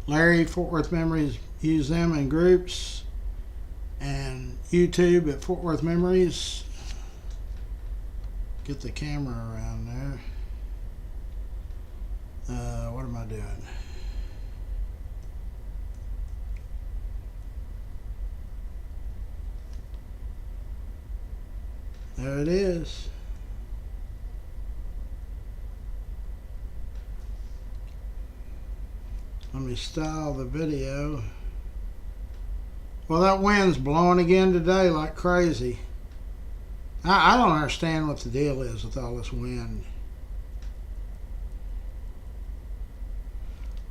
Larry, Fort Worth Memories, use them in groups, and YouTube at Fort Worth Memories. Get the camera around there. What am I doing? There it is. Let me style the video. Well, that wind's blowing again today like crazy. I don't understand what the deal is with all this wind.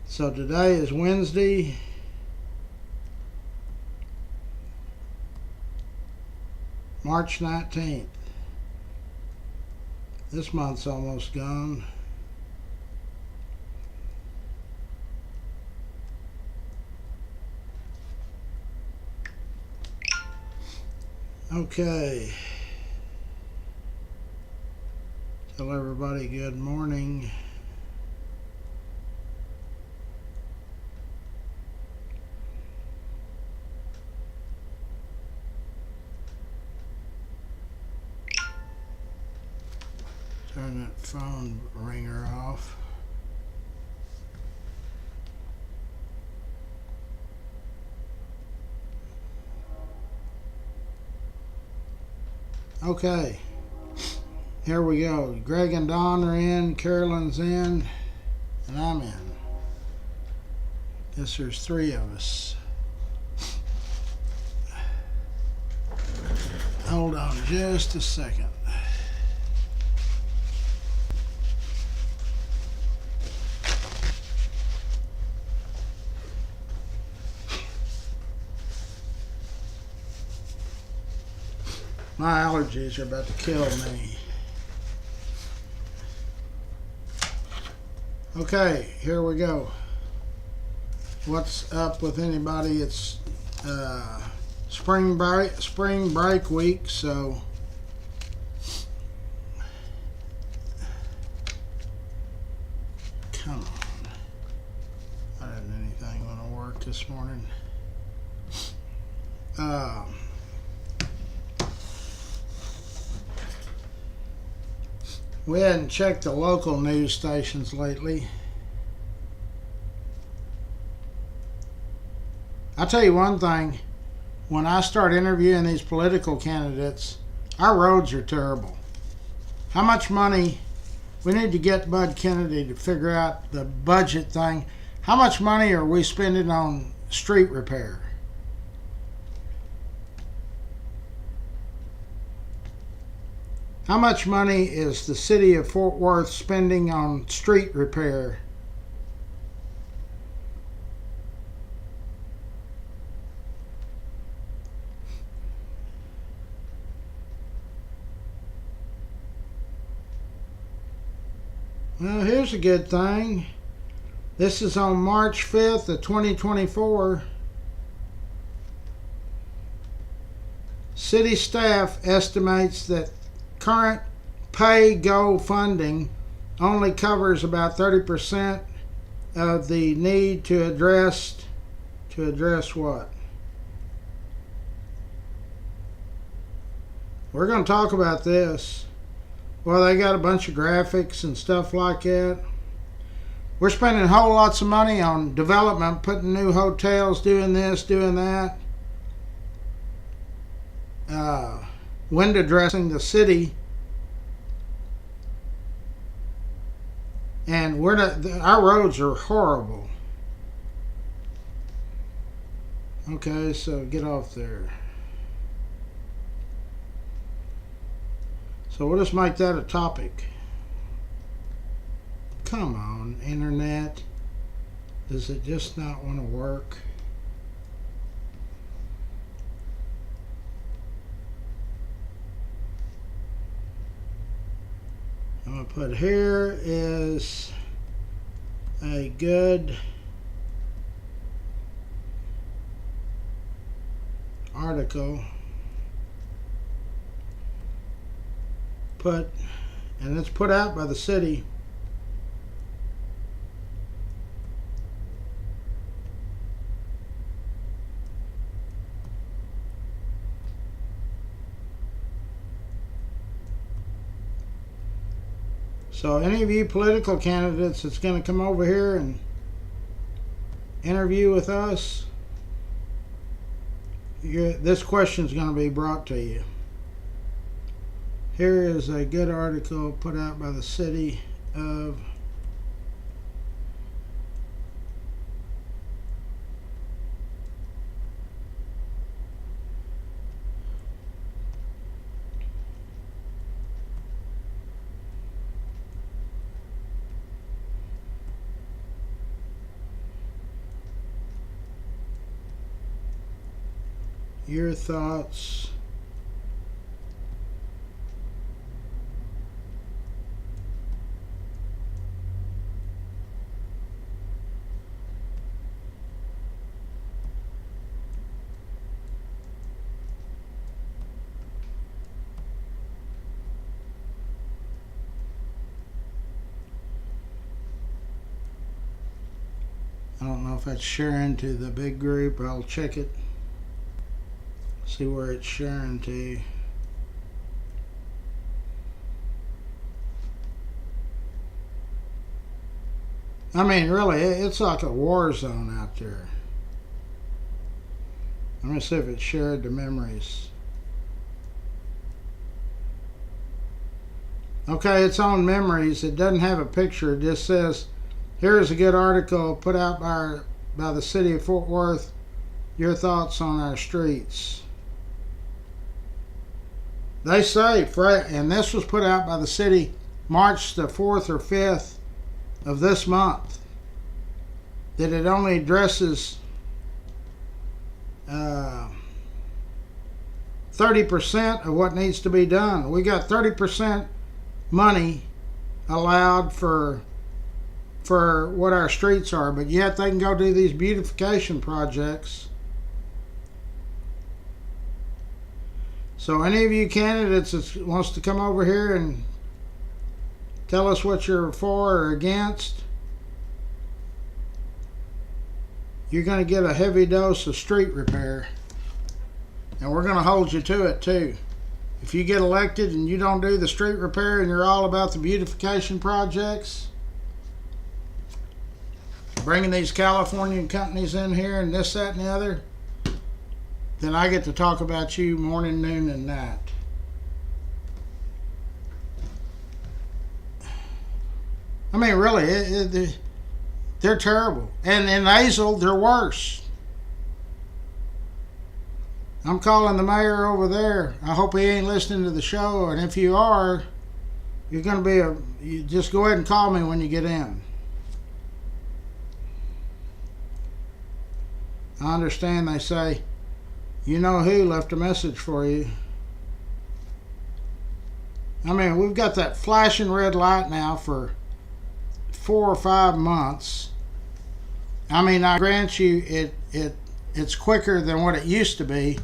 So today is Wednesday. March 19th. This month's almost gone. Okay. Tell everybody good morning. Turn that phone ringer off. Okay, here we go. Greg and Don are in, Carolyn's in, and I'm in. Guess there's 3 of us. Hold on just a second. My allergies are about to kill me. Okay, here we go. What's up with anybody? It's spring break week, so come on. Why didn't anything want to work this morning? We hadn't checked the local news stations lately. I'll tell you one thing. When I start interviewing these political candidates, our roads are terrible. How much money, we need to get Bud Kennedy to figure out the budget thing. How much money are we spending on street repair? How much money is the city of Fort Worth spending on street repair? Well, here's a good thing. This is on March 5th of 2024. City staff estimates that current pay-go funding only covers about 30% of the need to address what? We're going to talk about this. Well, they got a bunch of graphics and stuff like that. We're spending whole lots of money on development, putting new hotels, doing this, doing that. Window dressing the city, and our roads are horrible. Okay, so get off there. So we'll just make that a topic. Come on, internet. Does it just not want to work? I'm going to put here is a good article. And it's put out by the city. So any of you political candidates that's going to come over here and interview with us, this question is going to be brought to you. Here is a good article put out by the city of your thoughts I don't know if that's sharing to the big group. I'll check it, see where it's sharing to. I mean, really, it's like a war zone out there. Let me see if it's shared to memories. Okay, it's on memories. It doesn't have a picture. It just says, here's a good article put out by the city of Fort Worth. Your thoughts on our streets. They say, and this was put out by the city March the 4th or 5th of this month, that it only addresses 30% of what needs to be done. We got 30% money allowed for what our streets are, but yet they can go do these beautification projects. So any of you candidates that wants to come over here and tell us what you're for or against, you're going to get a heavy dose of street repair. And we're going to hold you to it too. If you get elected and you don't do the street repair and you're all about the beautification projects, bringing these Californian companies in here and this, that, and the other, then I get to talk about you morning, noon, and night. I mean, really, they're terrible. And in Azle, they're worse. I'm calling the mayor over there. I hope he ain't listening to the show. And if you are, you're going to be you just go ahead and call me when you get in. I understand they say, you know who left a message for you. I mean, we've got that flashing red light now for 4 or 5 months. I mean, I grant you it's quicker than what it used to be,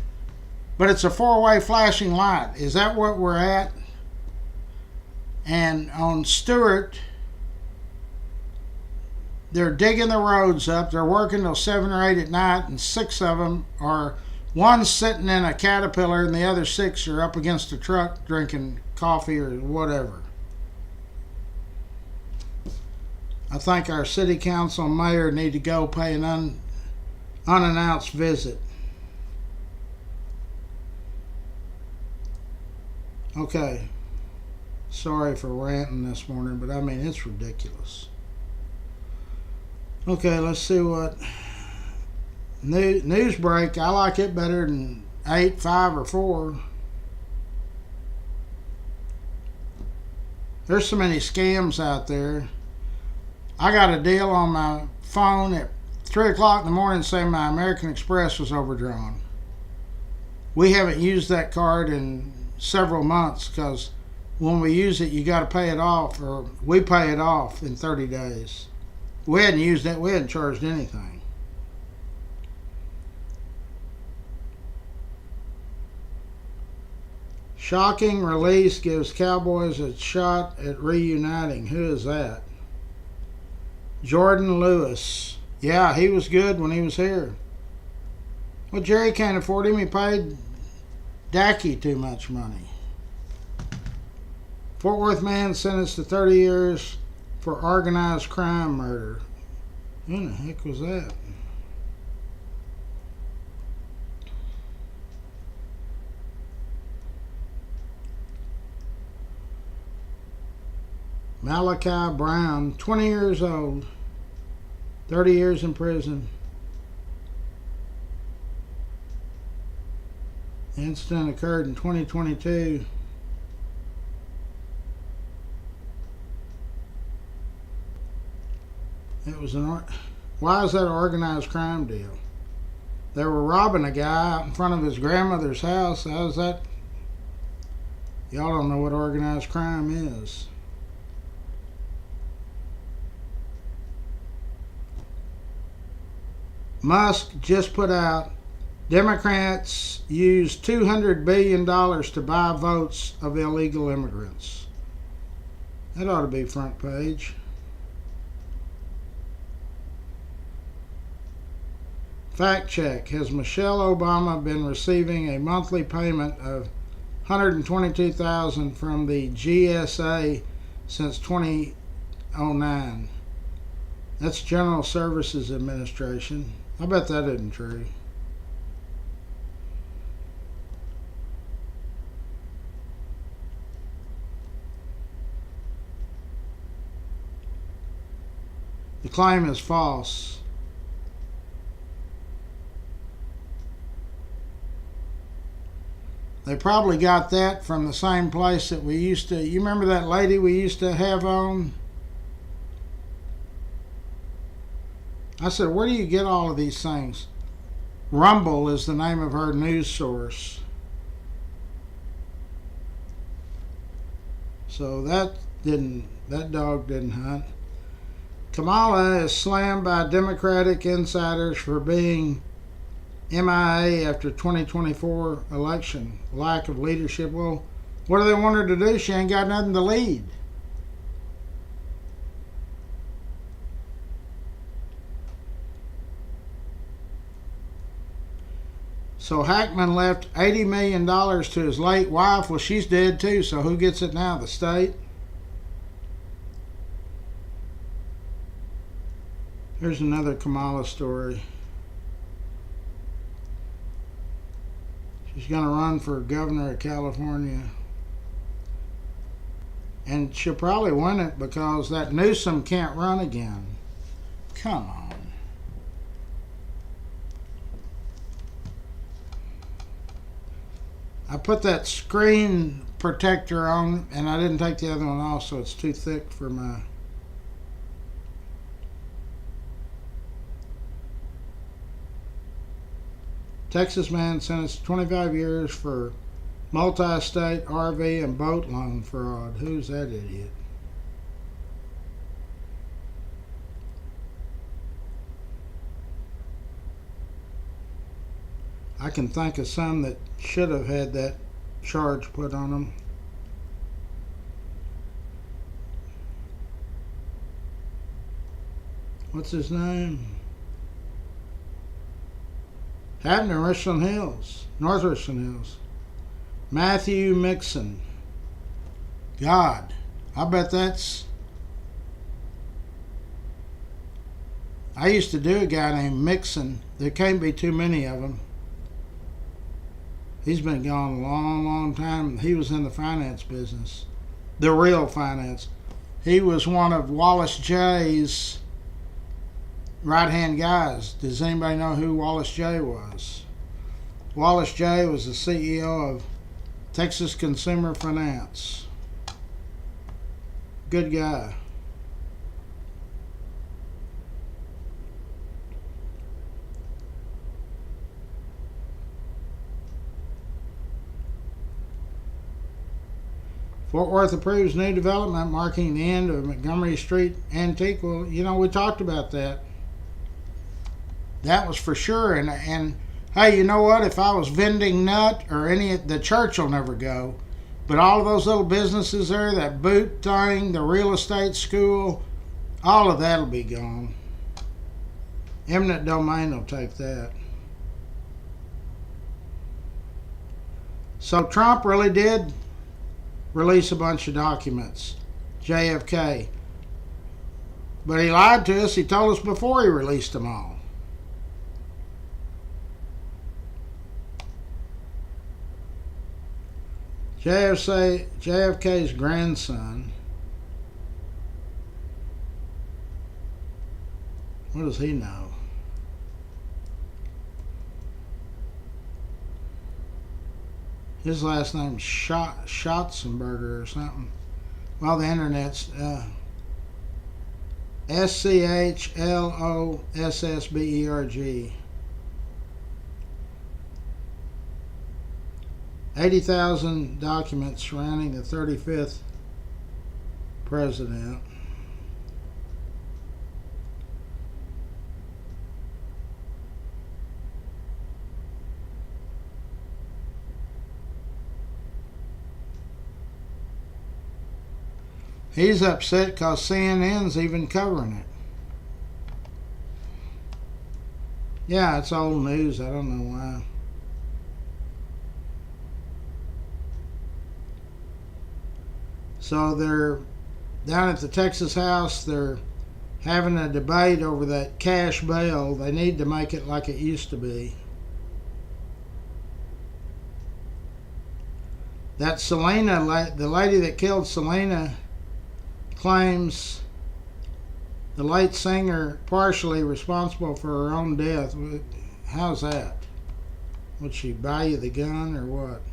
but it's a 4-way flashing light. Is that what we're at? And on Stewart, they're digging the roads up. They're working till 7 or 8 at night, and 6 of them are, one's sitting in a Caterpillar and the other 6 are up against a truck drinking coffee or whatever. I think our city council and mayor need to go pay an unannounced visit. Okay. Sorry for ranting this morning, but I mean, it's ridiculous. Okay, let's see what news break. I like it better than 8, 5, or 4. There's so many scams out there. I got a deal on my phone at 3 o'clock in the morning saying my American Express was overdrawn. We haven't used that card in several months because when we use it, you got to pay it off, or we pay it off in 30 days. We hadn't used it. We hadn't charged anything. Shocking release gives Cowboys a shot at reuniting. Who is that? Jordan Lewis. Yeah, he was good when he was here. Well, Jerry can't afford him. He paid Dacky too much money. Fort Worth man sentenced to 30 years for organized crime murder. Who in the heck was that? Malachi Brown, 20 years old, 30 years in prison. The incident occurred in 2022. It was why is that an organized crime deal? They were robbing a guy out in front of his grandmother's house. How's that? Y'all don't know what organized crime is. Musk just put out, Democrats use $200 billion to buy votes of illegal immigrants. That ought to be front page. Fact check. Has Michelle Obama been receiving a monthly payment of $122,000 from the GSA since 2009? That's General Services Administration. I bet that isn't true. The claim is false. They probably got that from the same place that we used to. You remember that lady we used to have on? I said, where do you get all of these things? Rumble is the name of her news source. So that dog didn't hunt. Kamala is slammed by Democratic insiders for being MIA after 2024 election. Lack of leadership. Well, what do they want her to do? She ain't got nothing to lead. So Hackman left $80 million to his late wife. Well, she's dead too, so who gets it now? The state? Here's another Kamala story. She's going to run for governor of California. And she'll probably win it because that Newsom can't run again. Come on. I put that screen protector on and I didn't take the other one off, so it's too thick for my... Texas man sentenced to 25 years for multi-state RV and boat loan fraud. Who's that idiot? I can think of some that should have had that charge put on them. What's his name? Happened in Richland Hills, North Richland Hills. Matthew Mixon. God, I bet that's... I used to do a guy named Mixon. There can't be too many of them. He's been gone a long, long time. He was in the finance business. The real finance. He was one of Wallace J's right-hand guys. Does anybody know who Wallace J was? Wallace J was the CEO of Texas Consumer Finance. Good guy. Fort Worth approves new development marking the end of Montgomery Street Antique. Well, you know, we talked about that. That was for sure. And hey, you know what? If I was vending nut or any, the church will never go. But all of those little businesses there, that boot thing, the real estate school, all of that'll be gone. Eminent domain will take that. So Trump really did release a bunch of documents. JFK. But he lied to us. He told us before he released them all. JFK's grandson. What does he know? His last name's Schotzenberger or something. Well, the internet's SCHLOSSBERG. 80,000 documents surrounding the 35th president. He's upset because CNN's even covering it. Yeah, it's old news. I don't know why. So they're down at the Texas House. They're having a debate over that cash bail. They need to make it like it used to be. That Selena, the lady that killed Selena, claims the late singer partially responsible for her own death. How's that? Would she buy you the gun or what?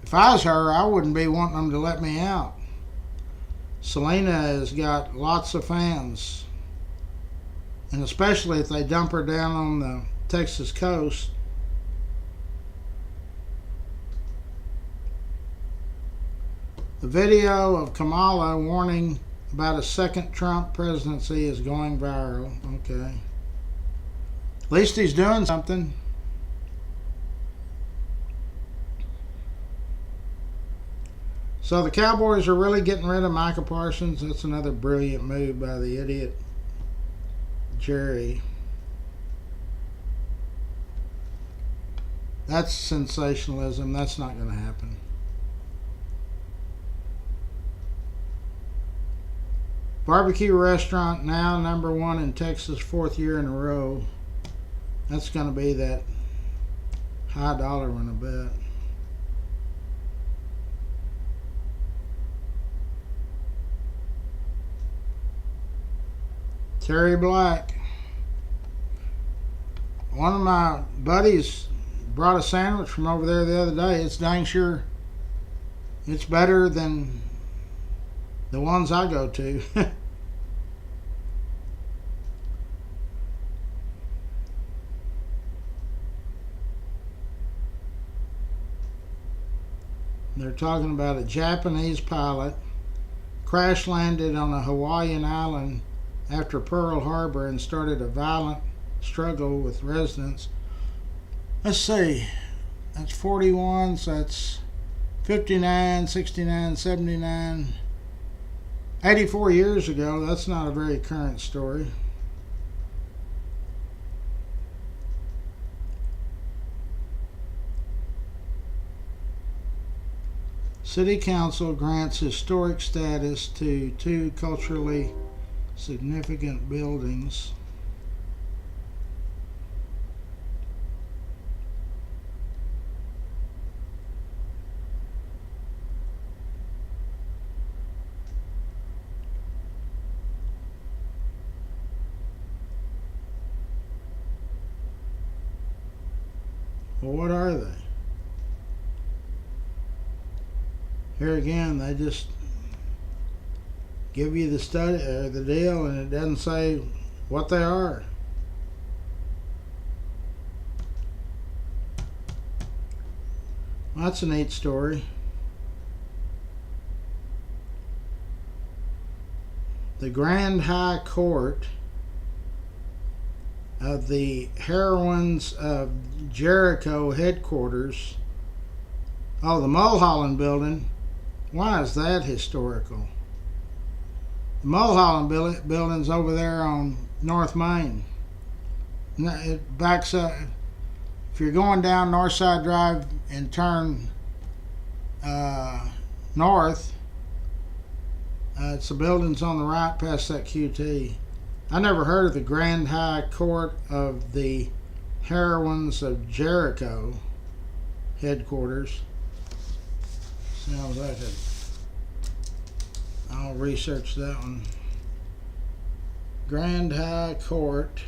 If I was her, I wouldn't be wanting them to let me out. Selena has got lots of fans. And especially if they dump her down on the Texas coast. The video of Kamala warning about a second Trump presidency is going viral. Okay. At least he's doing something. So the Cowboys are really getting rid of Micah Parsons. That's another brilliant move by the idiot Jerry. That's sensationalism. That's not going to happen. Barbecue restaurant now #1 in Texas, 4th year in a row. That's going to be that high dollar one, I bet. Terry Black. One of my buddies brought a sandwich from over there the other day. It's dang sure it's better than the ones I go to. They're talking about a Japanese pilot crash landed on a Hawaiian island after Pearl Harbor and started a violent struggle with residents. Let's see, that's 41, so that's 59, 69, 79, 84 years ago. That's not a very current story. City Council grants historic status to 2 culturally significant buildings. Well, what are they? Here again, they just give you the study or the deal, and it doesn't say what they are. Well, that's a neat story. The Grand High Court of the Heroines of Jericho headquarters. Oh, the Mulholland Building. Why is that historical? The Mulholland Building's over there on North Main. It backs up. If you're going down Northside Drive and turn north. It's the buildings on the right past that QT. I never heard of the Grand High Court of the Heroines of Jericho headquarters. Sounds like it. I'll research that one. Grand High Court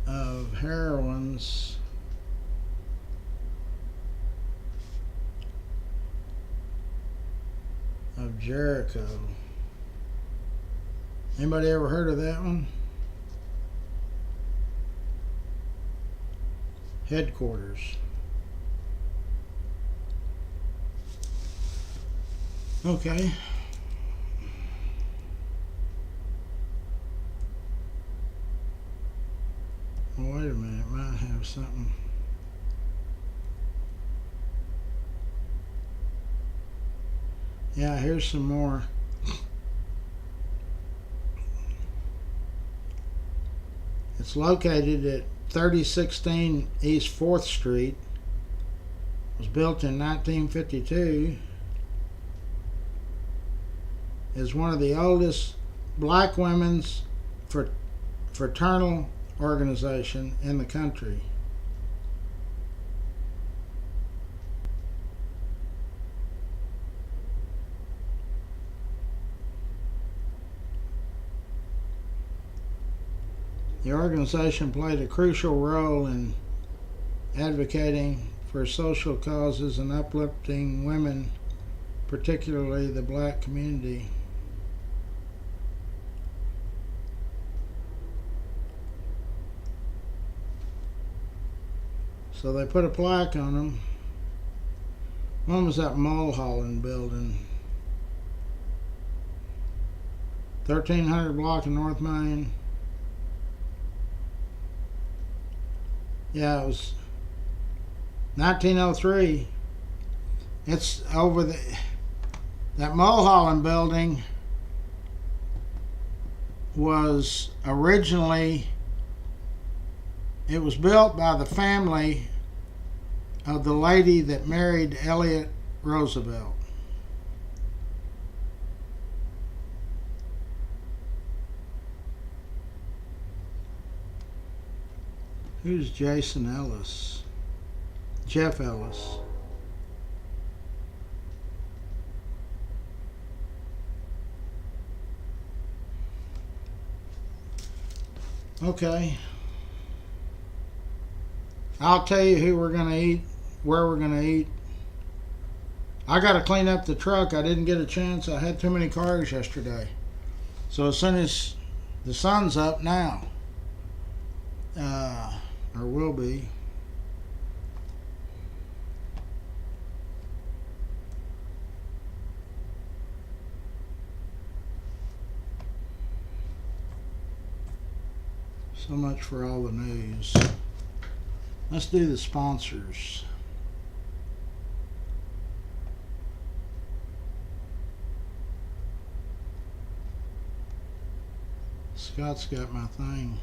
of Heroines of Jericho. Anybody ever heard of that one? Headquarters. Okay. Well, wait a minute. It might have something. Yeah, here's some more. It's located at 3016 East 4th Street. It was built in 1952. Is one of the oldest black women's fraternal organization in the country. The organization played a crucial role in advocating for social causes and uplifting women, particularly the black community. So they put a plaque on them. One was that Mulholland building, 1300 block in North Main. Yeah, it was 1903. It's over that Mulholland building was originally, it was built by the family of the lady that married Elliot Roosevelt. Who's Jason Ellis? Jeff Ellis. Okay. I'll tell you who we're going to eat, where we're going to eat. I got to clean up the truck. I didn't get a chance. I had too many cars yesterday. So as soon as the sun's up now, or will be, so much for all the news. Let's do the sponsors. Scott's got my thing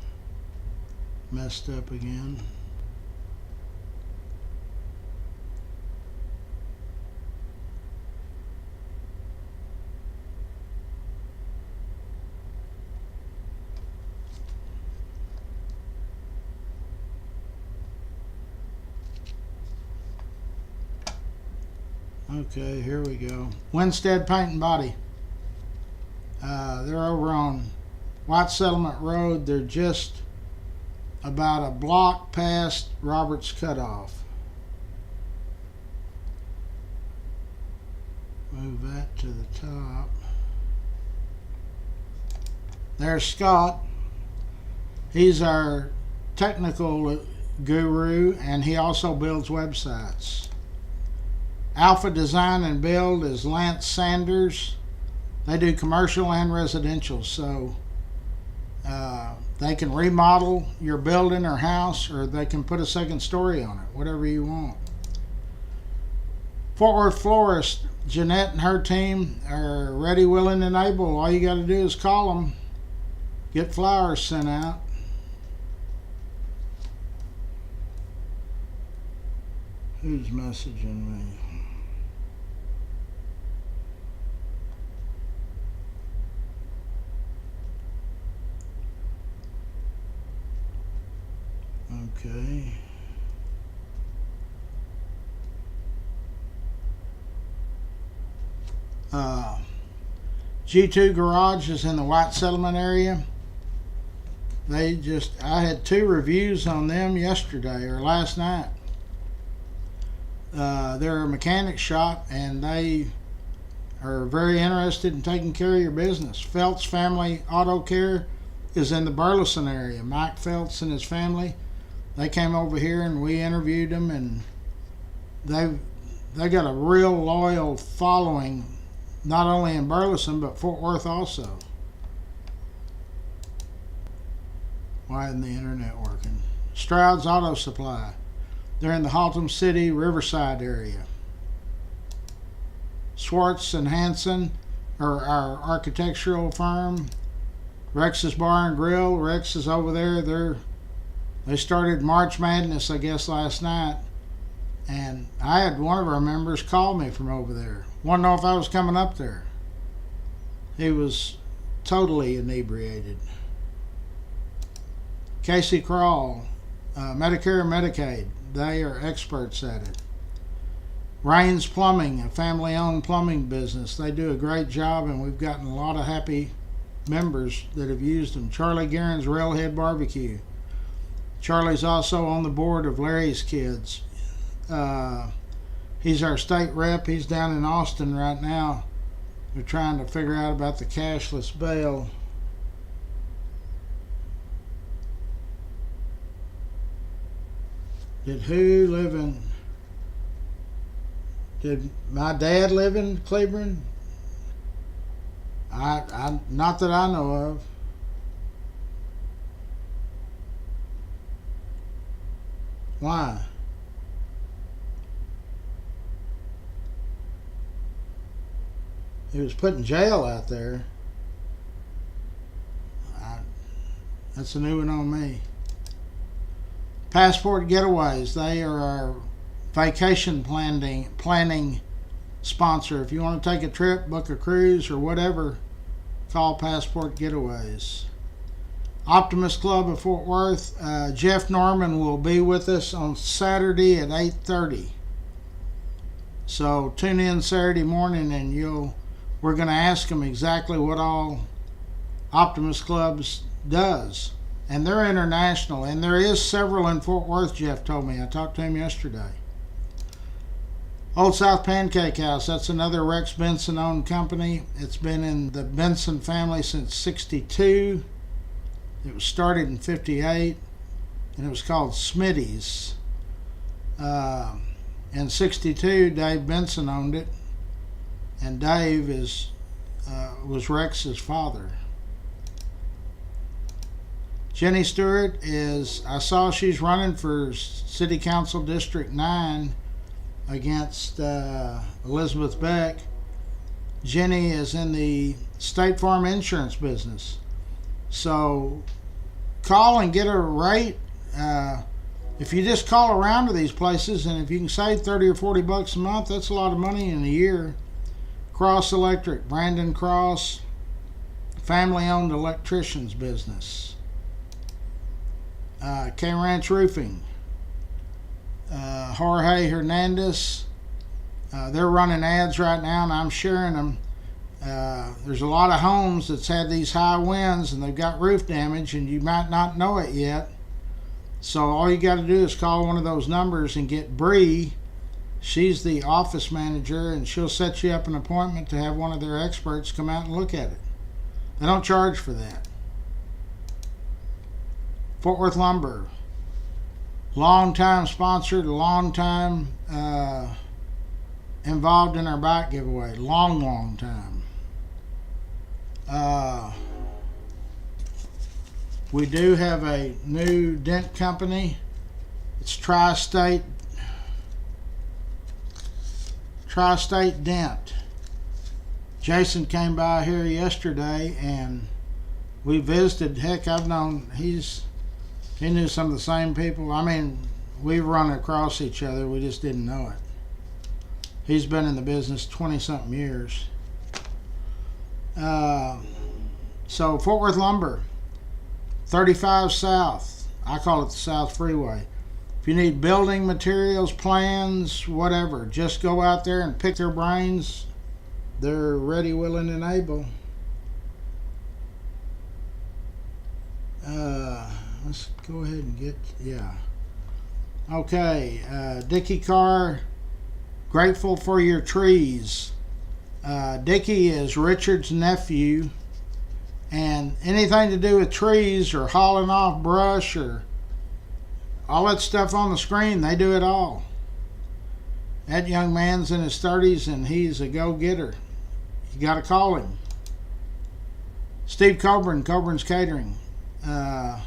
messed up again. Okay, here we go. Winstead Paint and Body. They're over on White Settlement Road. They're just about a block past Roberts Cutoff. Move that to the top. There's Scott. He's our technical guru, and he also builds websites. Alpha Design and Build is Lance Sanders. They do commercial and residential, so they can remodel your building or house, or they can put a second story on it, whatever you want. Fort Worth Florist, Jeanette and her team are ready, willing, and able. All you got to do is call them, get flowers sent out. Who's messaging me? Okay. G2 Garage is in the White Settlement area. I had 2 reviews on them yesterday or last night. They're a mechanic shop and they are very interested in taking care of your business. Feltz Family Auto Care is in the Burleson area. Mike Feltz and his family, they came over here and we interviewed them, and they got a real loyal following, not only in Burleson but Fort Worth also. Why isn't the internet working? Stroud's Auto Supply. They're in the Haltom City, Riverside area. Swartz and Hanson are our architectural firm. Rex's Bar and Grill. Rex is over there. They started March Madness, I guess, last night. And I had one of our members call me from over there. Wanted to know if I was coming up there. He was totally inebriated. Casey Crawl, Medicare and Medicaid. They are experts at it. Rains Plumbing, a family-owned plumbing business. They do a great job, and we've gotten a lot of happy members that have used them. Charlie Guerin's Railhead Barbecue. Charlie's also on the board of Larry's Kids. He's our state rep. He's down in Austin right now. They're trying to figure out about the cashless bail. Did my dad live in Cleveland? I not that I know of. Why? He was put in jail out there. That's a new one on me. Passport Getaways. They are our vacation planning sponsor. If you want to take a trip, book a cruise or whatever, call Passport Getaways. Optimist Club of Fort Worth. Jeff Norman will be with us on Saturday at 8:30. So tune in Saturday morning and we're going to ask him exactly what all Optimist Clubs does. And they're international, and there is several in Fort Worth, Jeff told me. I talked to him yesterday. Old South Pancake House, that's another Rex Benson owned company. It's been in the Benson family since '62. It was started in '58, and it was called Smitty's. In '62, Dave Benson owned it, and Dave was Rex's father. Jenny Stewart I saw she's running for City Council District 9 against Elizabeth Beck. Jenny is in the State Farm insurance business. So call and get a rate. If you just call around to these places, and if you can save $30 or $40 a month, that's a lot of money in a year. Cross Electric, Brandon Cross, family-owned electrician's business. K Ranch Roofing, Jorge Hernandez. They're running ads right now, and I'm sharing them. There's a lot of homes that's had these high winds, and they've got roof damage, and you might not know it yet. So all you got to do is call one of those numbers and get Bree. She's the office manager, and she'll set you up an appointment to have one of their experts come out and look at it. They don't charge for that. Fort Worth Lumber, long-time sponsored, long-time involved in our bike giveaway, long time. We do have a new dent company. It's Tri-State Dent. Jason came by here yesterday and we visited. Heck, he knew some of the same people. I mean, we've run across each other. We just didn't know it. He's been in the business 20-something years. So Fort Worth Lumber, 35 South. I call it the South Freeway. If you need building materials, plans, whatever, just go out there and pick their brains. They're ready, willing, and able. Let's go ahead and get, Okay, Dickie Carr, grateful for your trees. Dickie is Richard's nephew, and anything to do with trees or hauling off brush or all that stuff on the screen, they do it all. That young man's in his 30s and he's a go-getter. You got to call him. Steve Coburn, Coburn's Catering. I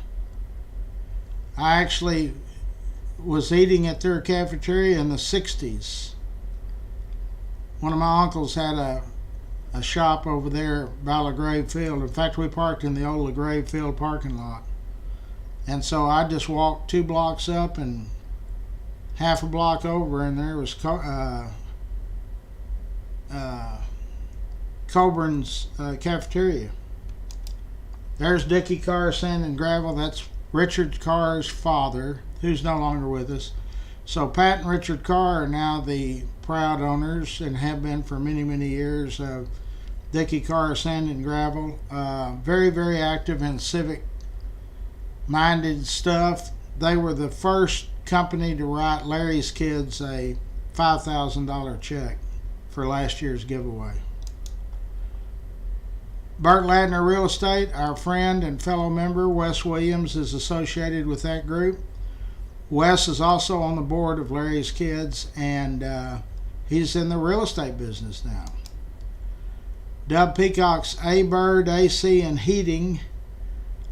actually was eating at their cafeteria in the 60s. One of my uncles had a shop over there by LaGrave Field. In fact, we parked in the old LaGrave Field parking lot. And so I just walked 2 blocks up and half a block over, and there was Coburn's cafeteria. There's Dickie Carr, Sand and Gravel. That's Richard Carr's father, who's no longer with us. So Pat and Richard Carr are now the proud owners and have been for many, many years of Dickie Carr, Sand and Gravel. Very, very active in civic-minded stuff. They were the first company to write Larry's kids a $5,000 check for last year's giveaway. Burt Ladner Real Estate, our friend and fellow member Wes Williams is associated with that group. Wes is also on the board of Larry's Kids, and he's in the real estate business now. Dub Peacock's A-Bird, AC, and Heating.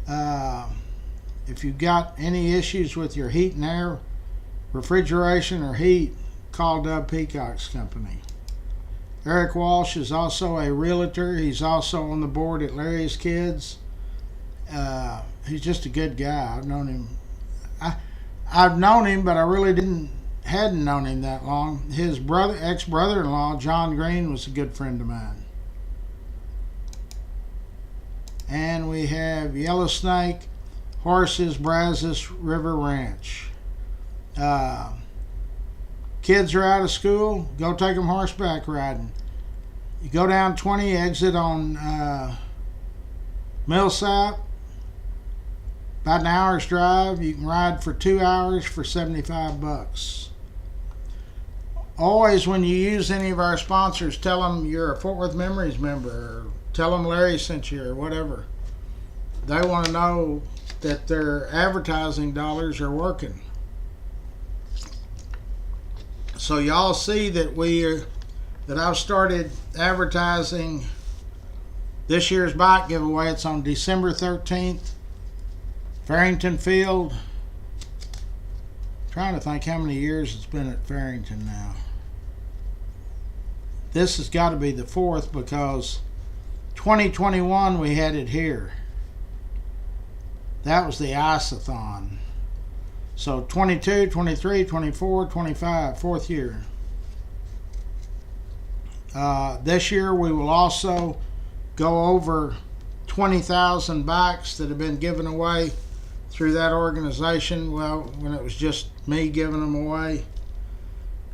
If you've got any issues with your heat and air, refrigeration, or heat, call Dub Peacock's company. Eric Walsh is also a realtor. He's also on the board at Larry's Kids. He's just a good guy. I've known him. I've known him, but I really hadn't known him that long. His ex-brother-in-law, John Green, was a good friend of mine. And we have Yellow Snake, Horses, Brazos, River Ranch. Kids are out of school, go take them horseback riding. You go down 20, exit on Millsap. About an hour's drive. You can ride for 2 hours for $75. Always, when you use any of our sponsors, tell them you're a Fort Worth Memories member, or tell them Larry sent you, or whatever. They want to know that their advertising dollars are working. So y'all see that I've started advertising this year's bike giveaway. It's on December 13th, Farrington Field. Trying to think how many years it's been at Farrington now. This has got to be the 4th, because 2021 we had it here. That was the Ice-a-thon. So 22, 23, 24, 25, 4th year. This year we will also go over 20,000 bikes that have been given away through that organization. Well, when it was just me giving them away.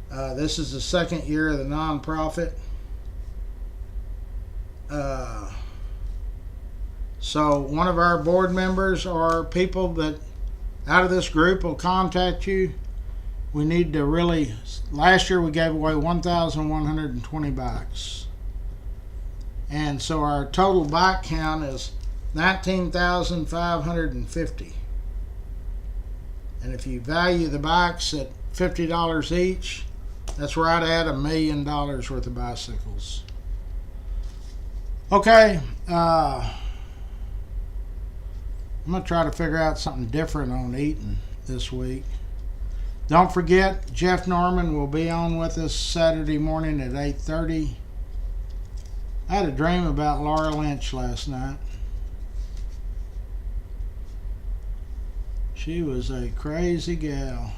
This is the 2nd year of the nonprofit. So one of our board members or people that out of this group will contact you. We need to really, last year we gave away 1,120 bikes. And so our total bike count is 19,550. And if you value the bikes at $50 each, that's right at $1 million worth of bicycles. Okay, I'm going to try to figure out something different on eating this week. Don't forget, Jeff Norman will be on with us Saturday morning at 8:30. I had a dream about Laura Lynch last night. She was a crazy gal.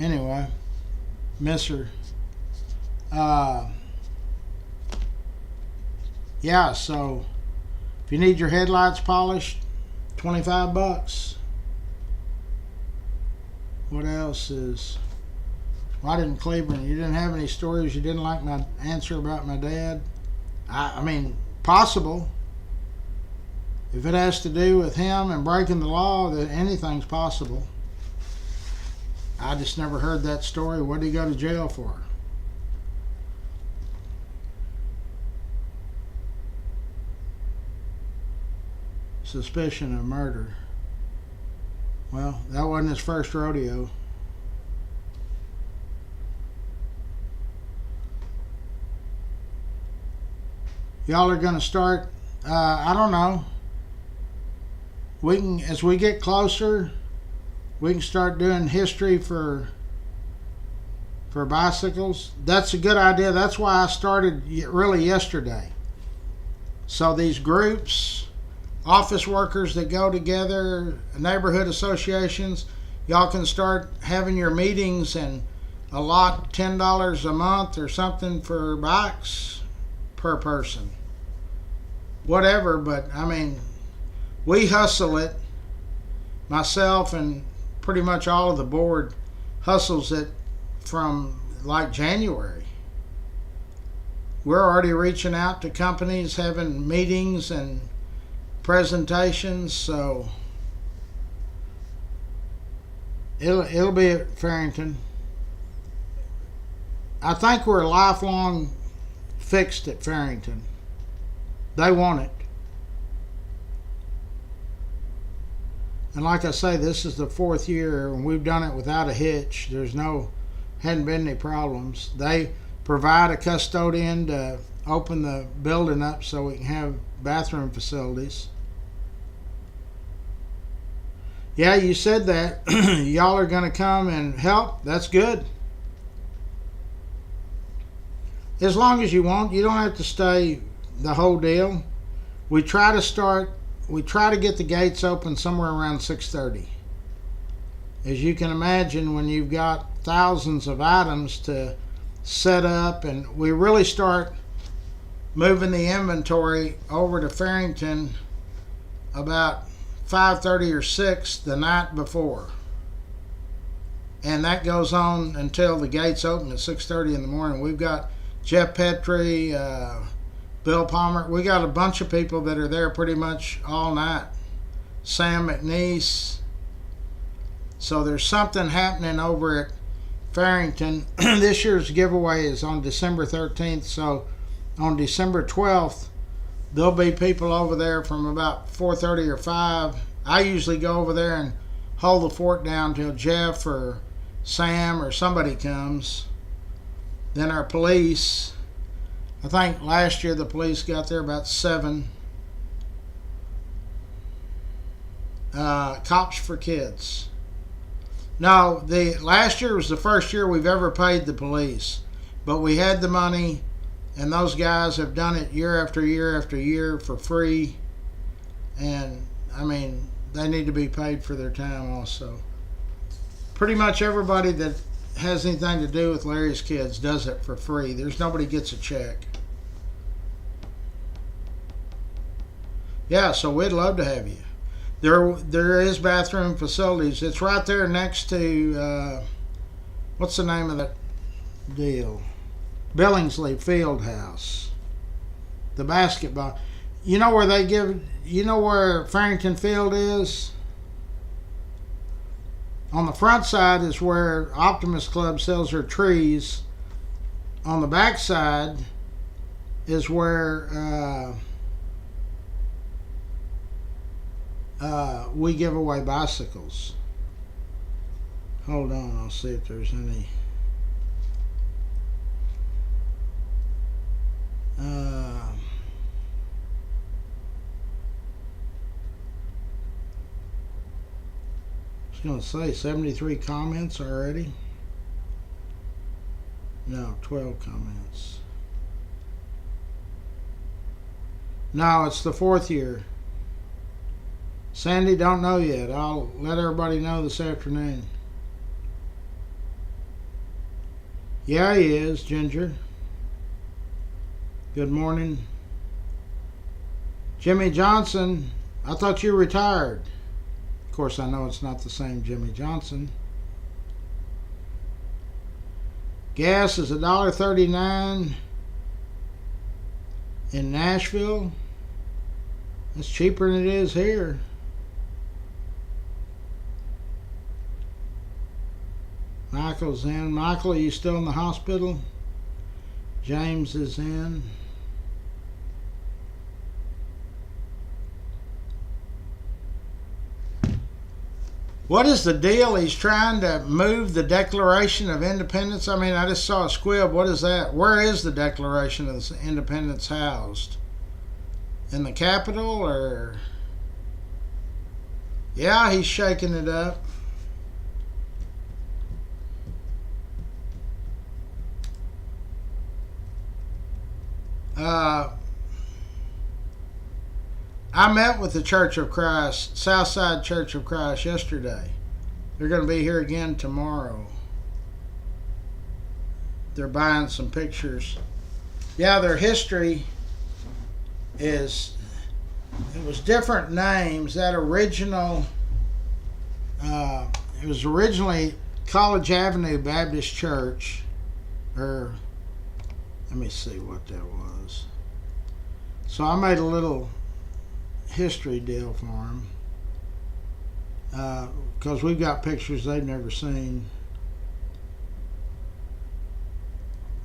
Anyway, miss her. Uh, yeah, so if you need your headlights polished, $25. What else is... Why didn't Cleveland? You didn't have any stories you didn't like my answer about my dad? I mean, possible. If it has to do with him and breaking the law, then anything's possible. I just never heard that story. What did he go to jail for? Suspicion of murder. Well, that wasn't his first rodeo. Y'all are going to start, I don't know. As we get closer, we can start doing history for bicycles. That's a good idea. That's why I started really yesterday. So these groups, office workers that go together, neighborhood associations, y'all can start having your meetings and allot $10 a month or something for bikes per person. Whatever, but I mean, we hustle it. Myself and pretty much all of the board hustles it from like January. We're already reaching out to companies, having meetings and presentations, so it'll be at Farrington. I think we're lifelong fixed at Farrington. They want it. And like I say, this is the 4th year and we've done it without a hitch. Hadn't been any problems. They provide a custodian to open the building up so we can have bathroom facilities. Yeah, you said that. Y'all are going to come and help. That's good. As long as you want. You don't have to stay the whole deal. We try to get the gates open somewhere around 6:30. As you can imagine, when you've got thousands of items to set up, and we really start moving the inventory over to Farrington about 5:30 or 6 the night before. And that goes on until the gates open at 6:30 in the morning. We've got Jeff Petrie, Bill Palmer. We got a bunch of people that are there pretty much all night. Sam McNeese. So there's something happening over at Farrington. This year's giveaway is on December 13th. So on December 12th, there'll be people over there from about 4:30 or 5. I usually go over there and hold the fort down till Jeff or Sam or somebody comes. Then our police, I think last year the police got there about 7. Cops for Kids. No, last year was the first year we've ever paid the police. But we had the money, and those guys have done it year after year after year for free. And, I mean, they need to be paid for their time also. Pretty much everybody that has anything to do with Larry's Kids does it for free. There's nobody gets a check. Yeah, so we'd love to have you. There is bathroom facilities. It's right there next to what's the name of that deal? Billingsley Fieldhouse. The basketball. You know where Farrington Field is? On the front side is where Optimist Club sells their trees. On the back side is where we give away bicycles. Hold on, I'll see if there's any. I was going to say 73 comments already. No, 12 comments. No, it's the 4th year. Sandy, don't know yet. I'll let everybody know this afternoon. Yeah, he is, Ginger. Good morning. Jimmy Johnson, I thought you retired. Of course, I know it's not the same Jimmy Johnson. Gas is $1.39 in Nashville. It's cheaper than it is here. Michael's in. Michael, are you still in the hospital? James is in. What is the deal? He's trying to move the Declaration of Independence. I mean, I just saw a squib. What is that? Where is the Declaration of Independence housed? In the Capitol, or? Yeah, he's shaking it up. I met with the Church of Christ, Southside Church of Christ, yesterday. They're going to be here again tomorrow. They're buying some pictures. Yeah, their history is, it was different names. That original, it was originally College Avenue Baptist Church, or let me see what that was. So I made a little history deal for them, because we've got pictures they've never seen.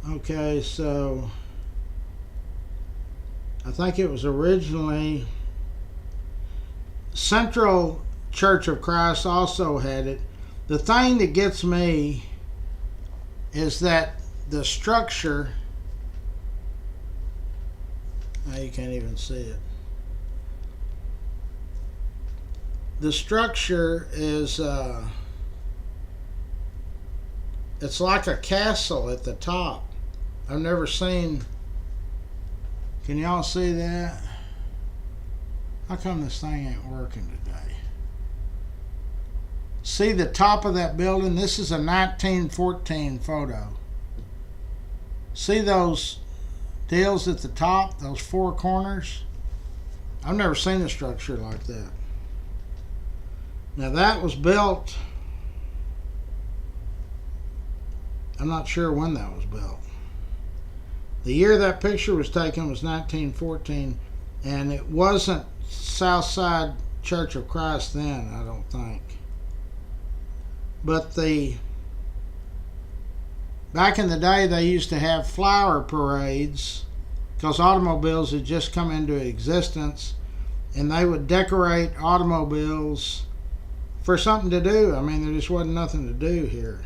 Okay, so I think it was originally Central Church of Christ also had it. The thing that gets me is that the structure, now you can't even see it. The structure is, it's like a castle at the top. I've never seen, can y'all see that? How come this thing ain't working today? See the top of that building? This is a 1914 photo. See those deals at the top, those four corners? I've never seen a structure like that. Now that was built, I'm not sure when that was built. The year that picture was taken was 1914, and it wasn't Southside Church of Christ then, I don't think. But back in the day, they used to have flower parades because automobiles had just come into existence, and they would decorate automobiles for something to do. I mean, there just wasn't nothing to do here.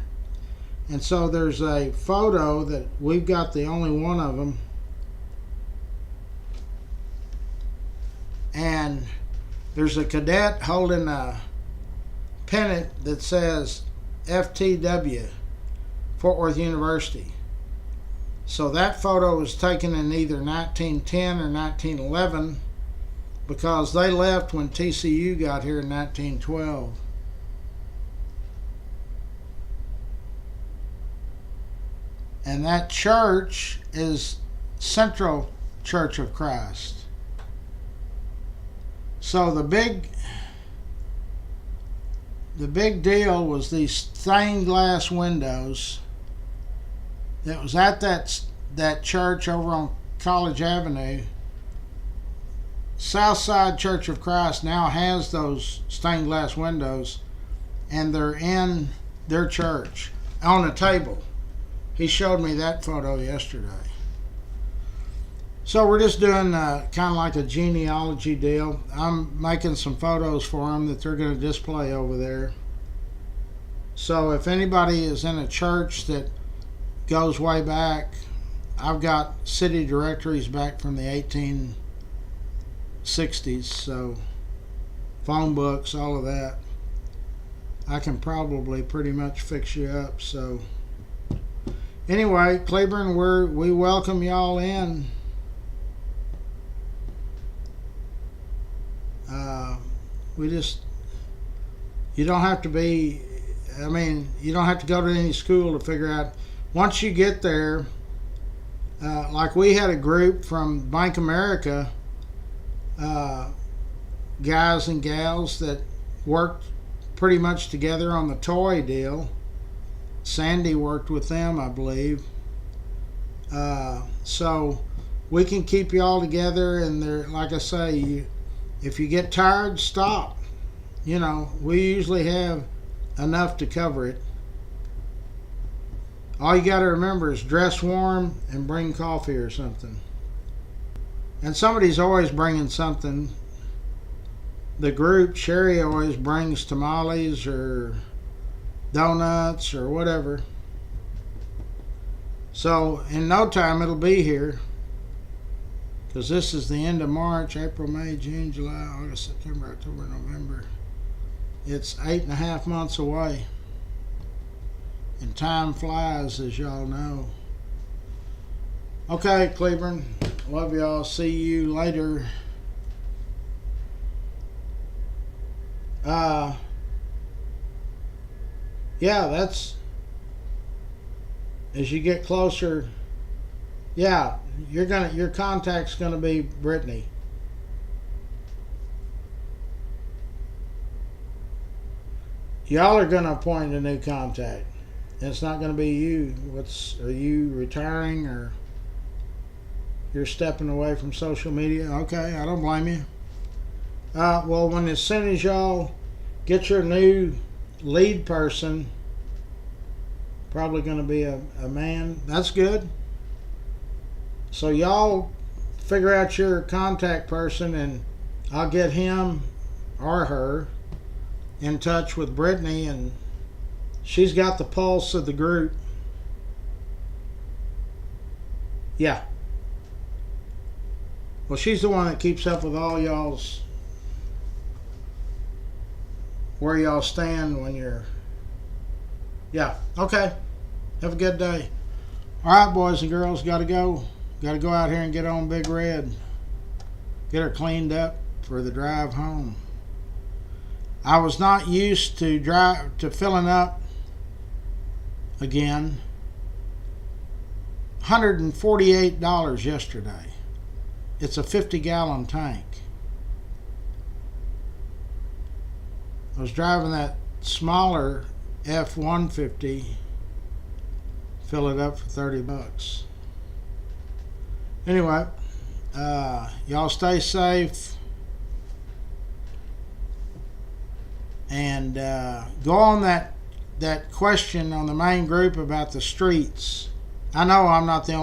And so there's a photo that we've got, the only one of them. And there's a cadet holding a pennant that says FTW, Fort Worth University. So that photo was taken in either 1910 or 1911 because they left when TCU got here in 1912. And that church is Central Church of Christ. So the big deal was these stained glass windows that was at that church over on College Avenue. Southside Church of Christ now has those stained glass windows, and they're in their church on a table. He showed me that photo yesterday. So we're just doing kind of like a genealogy deal. I'm making some photos for them that they're going to display over there. So if anybody is in a church that goes way back, I've got city directories back from the 1860s, so phone books, all of that. I can probably pretty much fix you up. So anyway, Cleburne, we welcome y'all in. You don't have to be, I mean, you don't have to go to any school to figure out once you get there, like we had a group from Bank America, guys and gals that worked pretty much together on the toy deal. Sandy worked with them, I believe. So we can keep you all together, and they're, like I say, if you get tired, stop. You know, we usually have enough to cover it. All you got to remember is dress warm and bring coffee or something. And somebody's always bringing something. The group, Sherry always brings tamales or donuts or whatever. So in no time it'll be here, because this is the end of March, April, May, June, July, August, September, October, November. It's 8.5 months away. And time flies, as y'all know. Okay, Cleveland. Love y'all. See you later. Yeah, that's as you get closer. Yeah, your contact's gonna be Brittany. Y'all are gonna appoint a new contact. It's not gonna be you. Are you retiring, or you're stepping away from social media? Okay, I don't blame you. Well, as soon as y'all get your new lead person, probably going to be a man. That's good. So y'all figure out your contact person, and I'll get him or her in touch with Brittany, and she's got the pulse of the group. Yeah. Well, she's the one that keeps up with all y'all's, where y'all stand when you're. Yeah, okay. Have a good day. All right, boys and girls, gotta go. Gotta go out here and get on Big Red. Get her cleaned up for the drive home. I was not used to filling up again. $148 yesterday. It's a 50-gallon tank. I was driving that smaller F-150, fill it up for $30. Anyway, y'all stay safe, and go on that question on the main group about the streets. I know I'm not the only